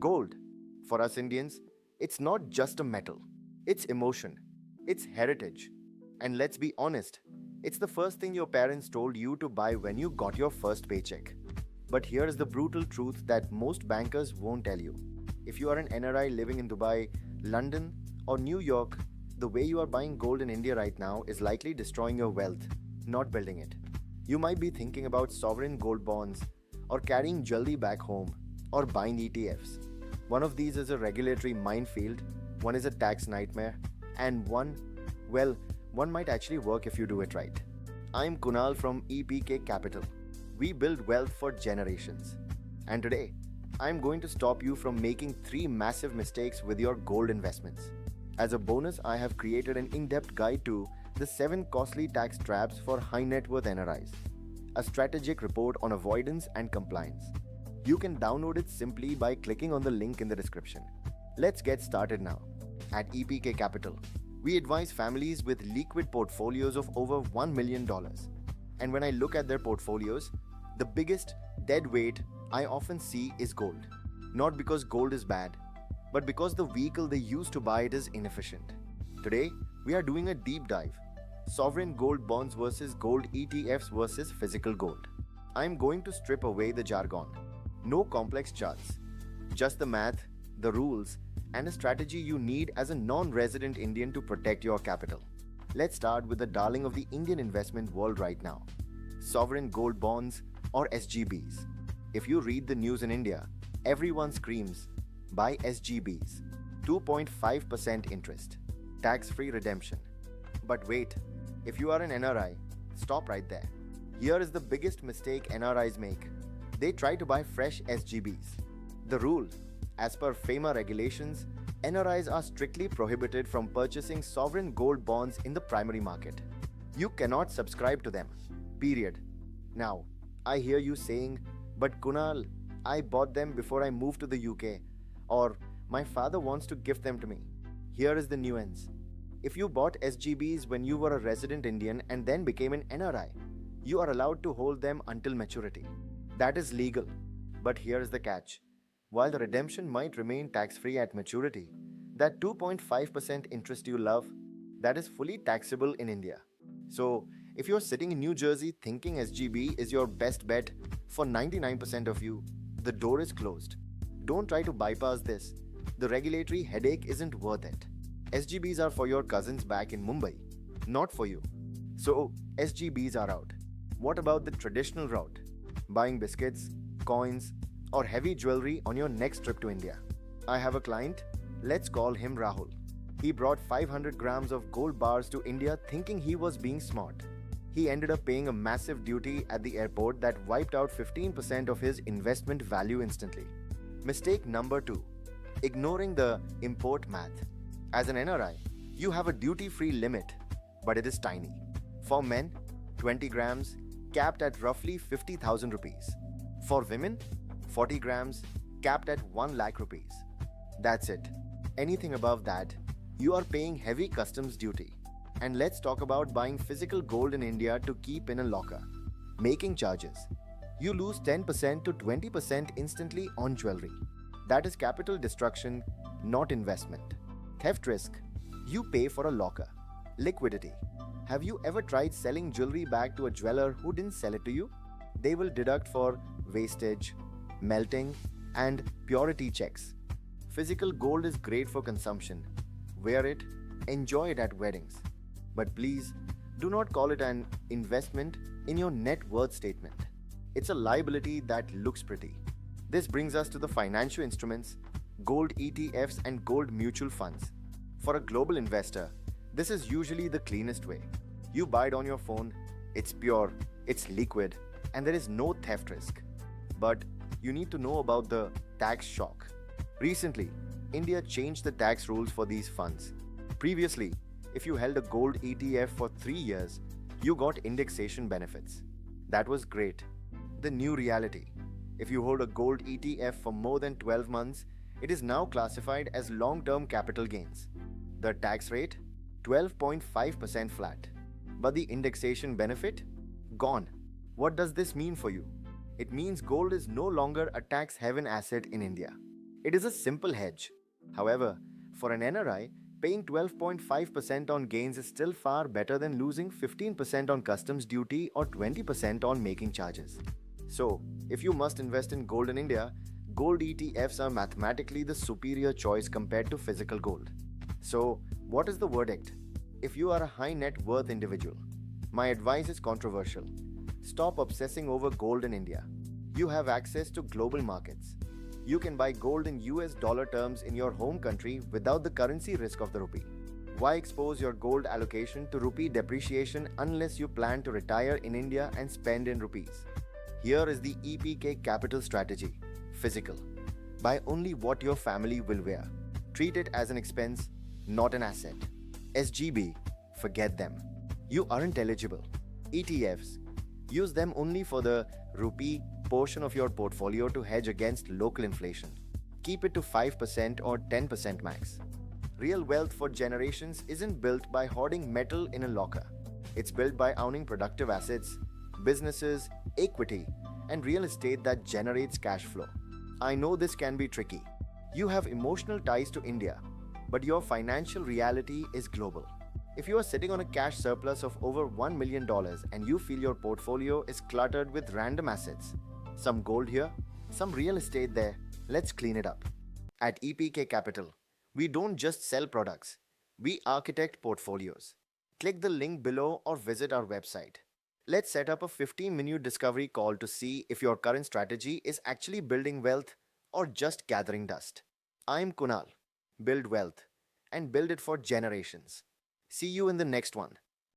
Gold, for us Indians, it's not just a metal. It's emotion. It's heritage. And let's be honest, it's the first thing your parents told you to buy when you got your first paycheck. But here is the brutal truth that most bankers won't tell you. If you are an NRI living in Dubai, London, or New York, the way you are buying gold in India right now is likely destroying your wealth, not building it. You might be thinking about sovereign gold bonds, or carrying jewelry back home, or buying ETFs. One of these is a regulatory minefield, one is a tax nightmare, and one might actually work if you do it right. I'm Kunal from EPK Capital. We build wealth for generations. And today, I'm going to stop you from making 3 massive mistakes with your gold investments. As a bonus, I have created an in-depth guide to the 7 costly tax traps for high net worth NRIs, a strategic report on avoidance and compliance. You can download it simply by clicking on the link in the description. Let's get started now. At EPK Capital, we advise families with liquid portfolios of over $1 million. And when I look at their portfolios, the biggest dead weight I often see is gold. Not because gold is bad, but because the vehicle they use to buy it is inefficient. Today, we are doing a deep dive. Sovereign gold bonds versus gold ETFs versus physical gold. I'm going to strip away the jargon. No complex charts. Just the math, the rules, and a strategy you need as a non-resident Indian to protect your capital. Let's start with the darling of the Indian investment world right now. Sovereign gold bonds or SGBs. If you read the news in India, everyone screams, buy SGBs, 2.5% interest, tax-free redemption. But wait, if you are an NRI, stop right there. Here is the biggest mistake NRIs make. They try to buy fresh SGBs. The rule: as per FEMA regulations, NRIs are strictly prohibited from purchasing sovereign gold bonds in the primary market. You cannot subscribe to them. Period. Now, I hear you saying, but Kunal, I bought them before I moved to the UK, or my father wants to gift them to me. Here is the nuance. If you bought SGBs when you were a resident Indian and then became an NRI, you are allowed to hold them until maturity. That is legal. But here is the catch. While the redemption might remain tax-free at maturity, that 2.5% interest you love, that is fully taxable in India. So, if you're sitting in New Jersey thinking SGB is your best bet, for 99% of you, the door is closed. Don't try to bypass this. The regulatory headache isn't worth it. SGBs are for your cousins back in Mumbai, not for you. So, SGBs are out. What about the traditional route? Buying biscuits, coins, or heavy jewelry on your next trip to India. I have a client, let's call him Rahul. He brought 500 grams of gold bars to India thinking he was being smart. He ended up paying a massive duty at the airport that wiped out 15% of his investment value instantly. Mistake number 2. Ignoring the import math. As an NRI, you have a duty-free limit, but it is tiny. For men, 20 grams, capped at roughly 50,000 rupees. For women, 40 grams, capped at 1 lakh rupees. That's it. Anything above that, you are paying heavy customs duty. And let's talk about buying physical gold in India to keep in a locker. Making charges. You lose 10% to 20% instantly on jewelry. That is capital destruction, not investment. Theft risk. You pay for a locker. Liquidity. Have you ever tried selling jewelry back to a jeweler who didn't sell it to you? They will deduct for wastage, melting, and purity checks. Physical gold is great for consumption. Wear it, enjoy it at weddings. But please, do not call it an investment in your net worth statement. It's a liability that looks pretty. This brings us to the financial instruments, gold ETFs and gold mutual funds. For a global investor, this is usually the cleanest way. You buy it on your phone, it's pure, it's liquid, and there is no theft risk. But you need to know about the tax shock. Recently, India changed the tax rules for these funds. Previously, if you held a gold ETF for 3 years, you got indexation benefits. That was great. The new reality: if you hold a gold ETF for more than 12 months, it is now classified as long-term capital gains. The tax rate? 12.5% flat. But the indexation benefit? Gone. What does this mean for you? It means gold is no longer a tax haven asset in India. It is a simple hedge. However, for an NRI, paying 12.5% on gains is still far better than losing 15% on customs duty or 20% on making charges. So, if you must invest in gold in India, gold ETFs are mathematically the superior choice compared to physical gold. So, what is the verdict? If you are a high net worth individual, my advice is controversial. Stop obsessing over gold in India. You have access to global markets. You can buy gold in US dollar terms in your home country without the currency risk of the rupee. Why expose your gold allocation to rupee depreciation unless you plan to retire in India and spend in rupees? Here is the EPK Capital strategy. Physical. Buy only what your family will wear. Treat it as an expense, not an asset. SGB. Forget them. You aren't eligible. ETFs. Use them only for the rupee portion of your portfolio to hedge against local inflation. Keep it to 5% or 10% max. Real wealth for generations isn't built by hoarding metal in a locker. It's built by owning productive assets, businesses, equity, and real estate that generates cash flow. I know this can be tricky. You have emotional ties to India, but your financial reality is global. If you are sitting on a cash surplus of over $1 million and you feel your portfolio is cluttered with random assets, some gold here, some real estate there, let's clean it up. At EPK Capital, we don't just sell products, we architect portfolios. Click the link below or visit our website. Let's set up a 15-minute discovery call to see if your current strategy is actually building wealth or just gathering dust. I'm Kunal. Build wealth and build it for generations. See you in the next one.